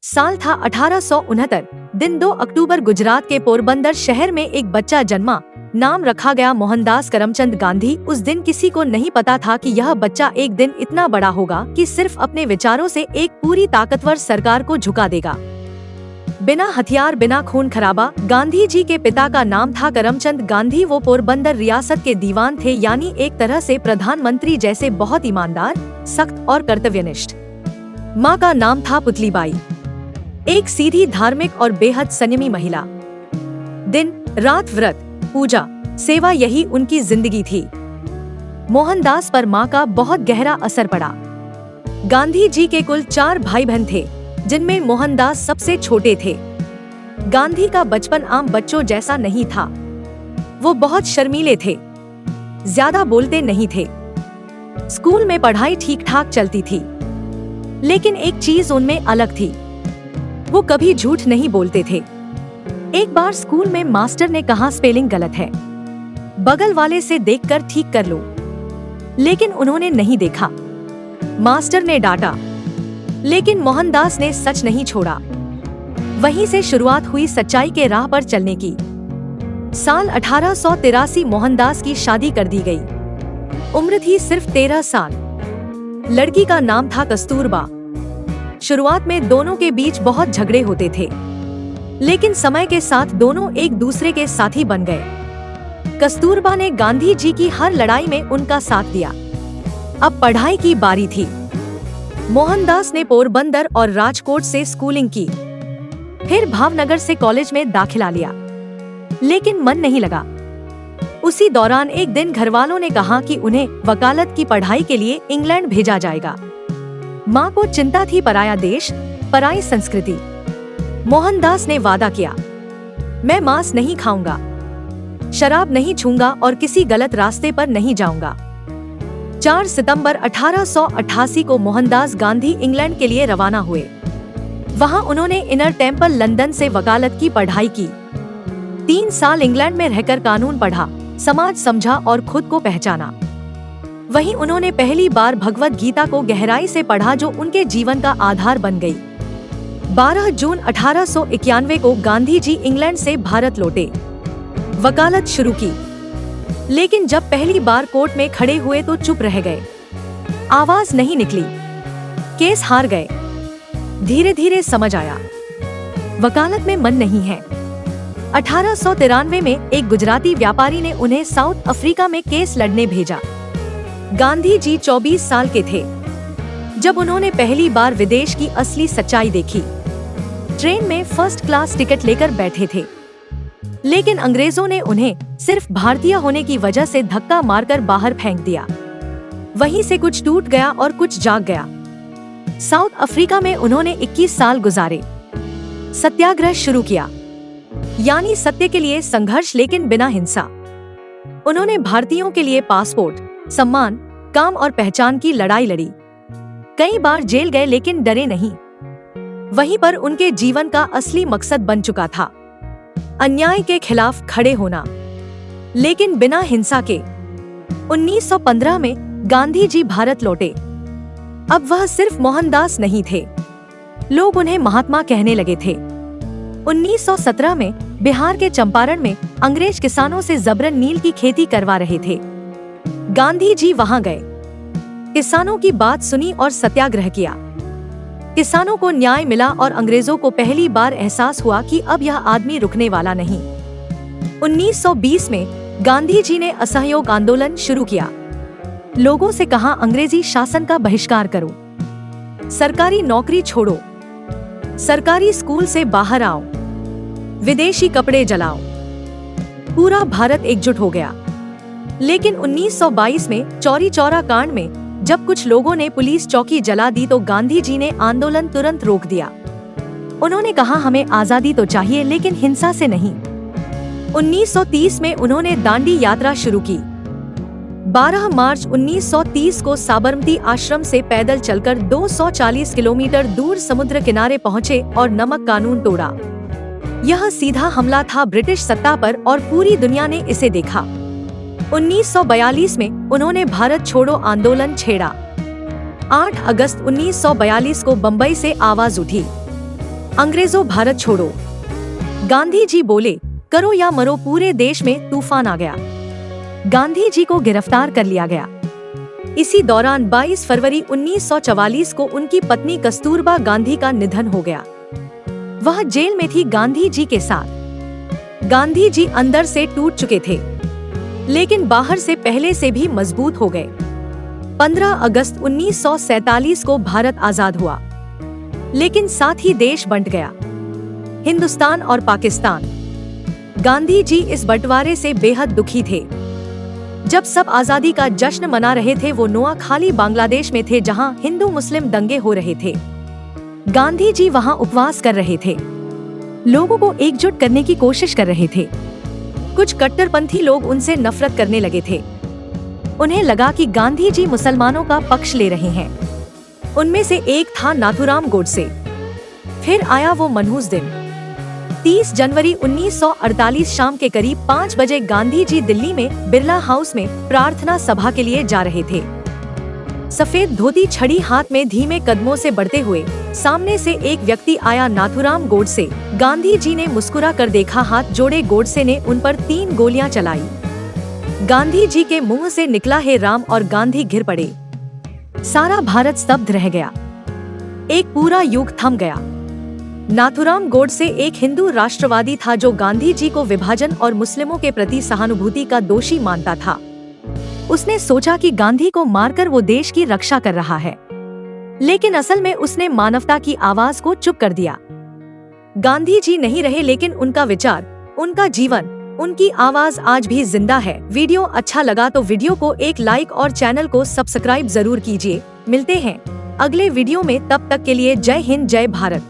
साल था 1869। दिन 2 अक्टूबर गुजरात के पोरबंदर शहर में एक बच्चा जन्मा। नाम रखा गया मोहनदास करमचंद गांधी। उस दिन किसी को नहीं पता था कि यह बच्चा एक दिन इतना बड़ा होगा कि सिर्फ अपने विचारों से एक पूरी ताकतवर सरकार को झुका देगा। बिना हथियार, बिना खून खराबा। गांधी जी के पिता का नाम था करमचंद गांधी। वो पोरबंदर रियासत के दीवान थे, यानी एक तरह से प्रधानमंत्री जैसे, बहुत ईमानदार, सख्त और कर्तव्यनिष्ठ। माँ का नाम था पुतलीबाई, एक सीधी, धार्मिक और बेहद संयमी महिला। दिन रात व्रत, पूजा, सेवा, यही उनकी जिंदगी थी। मोहनदास पर माँ का बहुत गहरा असर पड़ा। गांधी जी के कुल 4 भाई बहन थे, जिनमें मोहनदास सबसे छोटे थे। गांधी का बचपन आम बच्चों जैसा नहीं था। वो बहुत शर्मीले थे, ज्यादा बोलते नहीं थे। स्कूल में पढ़ाई ठीक ठाक चलती थी, लेकिन एक चीज उनमें अलग थी, वो कभी झूठ नहीं बोलते थे। एक बार स्कूल में मास्टर ने कहा स्पेलिंग गलत है, बगल वाले से देखकर ठीक कर लो, लेकिन उन्होंने नहीं देखा। मास्टर ने डांटा, लेकिन मोहनदास ने सच नहीं छोड़ा। वहीं से शुरुआत हुई सच्चाई के राह पर चलने की। साल 1883 मोहनदास की शादी कर दी गई। उम्र थी सिर्फ 13 साल। लड़की का नाम था कस्तूरबा। शुरुआत में दोनों के बीच बहुत झगड़े होते थे, लेकिन समय के साथ दोनों एक दूसरे के साथी बन गए। कस्तूरबा ने गांधी जी की हर लड़ाई में उनका साथ दिया। अब पढ़ाई की बारी थी। मोहनदास ने पोरबंदर और राजकोट से स्कूलिंग की, फिर भावनगर से कॉलेज में दाखिला लिया, लेकिन मन नहीं लगा। उसी दौरान एक दिन घरवालों ने कहा कि उन्हें वकालत की पढ़ाई के लिए इंग्लैंड भेजा जाएगा। माँ को चिंता थी, पराया देश, पराई संस्कृति। मोहनदास ने वादा किया, मैं मांस नहीं खाऊंगा, शराब नहीं छूंगा और किसी गलत रास्ते पर नहीं जाऊंगा। 4 सितंबर 1888 को मोहनदास गांधी इंग्लैंड के लिए रवाना हुए। वहां उन्होंने इनर टेम्पल लंदन से वकालत की पढ़ाई की। 3 साल इंग्लैंड में रहकर कानून पढ़ा, समाज समझा और खुद को पहचाना। वहीं उन्होंने पहली बार भगवद गीता को गहराई से पढ़ा, जो उनके जीवन का आधार बन गई। 12 जून 1891 को गांधी जी इंग्लैंड से भारत लौटे। वकालत शुरू की, लेकिन जब पहली बार कोर्ट में खड़े हुए तो चुप रह गए, आवाज नहीं निकली। केस हार गए। धीरे धीरे समझ आया, वकालत में मन नहीं है। 1893 में एक गुजराती व्यापारी ने उन्हें साउथ अफ्रीका में केस लड़ने भेजा। गांधी जी 24 साल के थे जब उन्होंने पहली बार विदेश की असली सच्चाई देखी। ट्रेन में फर्स्ट क्लास टिकट लेकर बैठे थे, लेकिन अंग्रेजों ने उन्हें सिर्फ भारतीय होने की वजह से धक्का मारकर बाहर फेंक दिया। वहीं से कुछ टूट गया और कुछ जाग गया। साउथ अफ्रीका में उन्होंने 21 साल गुजारे। सत्याग्रह शुरू किया, यानी सत्य के लिए संघर्ष, लेकिन बिना हिंसा। उन्होंने भारतीयों के लिए पासपोर्ट, सम्मान, काम और पहचान की लड़ाई लड़ी। कई बार जेल गए, लेकिन डरे नहीं। वहीं पर उनके जीवन का असली मकसद बन चुका था, अन्याय के खिलाफ खड़े होना, लेकिन बिना हिंसा के। 1915 में गांधी जी भारत लौटे। अब वह सिर्फ मोहनदास नहीं थे, लोग उन्हें महात्मा कहने लगे थे। 1917 में बिहार के चंपारण में अंग्रेज किसानों से जबरन नील की खेती करवा रहे थे। गांधी जी वहां गए, किसानों की बात सुनी और सत्याग्रह किया। किसानों को न्याय मिला और अंग्रेजों को पहली बार एहसास हुआ कि अब यह आदमी रुकने वाला नहीं। 1920 में गांधी जी ने असहयोग आंदोलन शुरू किया। लोगों से कहा, अंग्रेजी शासन का बहिष्कार करो, सरकारी नौकरी छोड़ो, सरकारी स्कूल से बाहर आओ, विदेशी कपड़े जलाओ। पूरा भारत एकजुट हो गया। लेकिन 1922 में चौरी चौरा कांड में जब कुछ लोगों ने पुलिस चौकी जला दी, तो गांधी जी ने आंदोलन तुरंत रोक दिया। उन्होंने कहा, हमें आजादी तो चाहिए, लेकिन हिंसा से नहीं। 1930 में उन्होंने दांडी यात्रा शुरू की। 12 मार्च 1930 को साबरमती आश्रम से पैदल चलकर 240 किलोमीटर दूर समुद्र किनारे पहुंचे और नमक कानून तोड़ा। यह सीधा हमला था ब्रिटिश सत्ता पर और पूरी दुनिया ने इसे देखा। 1942 में उन्होंने भारत छोड़ो आंदोलन छेड़ा। 8 अगस्त 1942 को बम्बई से आवाज उठी, अंग्रेजों भारत छोड़ो। गांधी जी बोले, करो या मरो, पूरे देश में तूफान आ गया। गांधी जी को गिरफ्तार कर लिया गया। इसी दौरान 22 फरवरी 1944 को उनकी पत्नी कस्तूरबा गांधी का निधन हो गया। वह जेल में थी गांधी जी के साथ। गांधी जी अंदर से टूट चुके थे, लेकिन बाहर से पहले से भी मजबूत हो गए। 15 अगस्त 1947 को भारत आजाद हुआ, लेकिन साथ ही देश बंट गया, हिंदुस्तान और पाकिस्तान। गांधी जी इस बंटवारे से बेहद दुखी थे। जब सब आजादी का जश्न मना रहे थे, वो नोआखाली बांग्लादेश में थे, जहां हिंदू मुस्लिम दंगे हो रहे थे। गांधी जी वहां उपवास कर रहे थे, लोगों को एकजुट करने की कोशिश कर रहे थे। कुछ कट्टरपंथी लोग उनसे नफरत करने लगे थे। उन्हें लगा कि गांधी जी मुसलमानों का पक्ष ले रहे हैं। उनमें से एक था नाथूराम गोडसे। फिर आया वो मनहूस दिन। 30 जनवरी 1948 शाम के करीब 5 बजे गांधी जी दिल्ली में बिरला हाउस में प्रार्थना सभा के लिए जा रहे थे। सफेद धोती, छड़ी हाथ में, धीमे कदमों से बढ़ते हुए सामने से एक व्यक्ति आया, नाथूराम गोडसे। गांधी जी ने मुस्कुरा कर देखा, हाथ जोड़े। गोडसे ने उन पर 3 गोलियां चलाई। गांधी जी के मुंह से निकला, हे राम, और गांधी गिर पड़े। सारा भारत स्तब्ध रह गया। एक पूरा युग थम गया। नाथूराम गोडसे एक हिंदू राष्ट्रवादी था जो गांधी जी को विभाजन और मुस्लिमों के प्रति सहानुभूति का दोषी मानता था। उसने सोचा कि गांधी को मारकर वो देश की रक्षा कर रहा है, लेकिन असल में उसने मानवता की आवाज को चुप कर दिया। गांधी जी नहीं रहे, लेकिन उनका विचार, उनका जीवन, उनकी आवाज आज भी जिंदा है। वीडियो अच्छा लगा तो वीडियो को एक लाइक और चैनल को सब्सक्राइब जरूर कीजिए। मिलते हैं अगले वीडियो में, तब तक के लिए जय हिंद, जय भारत।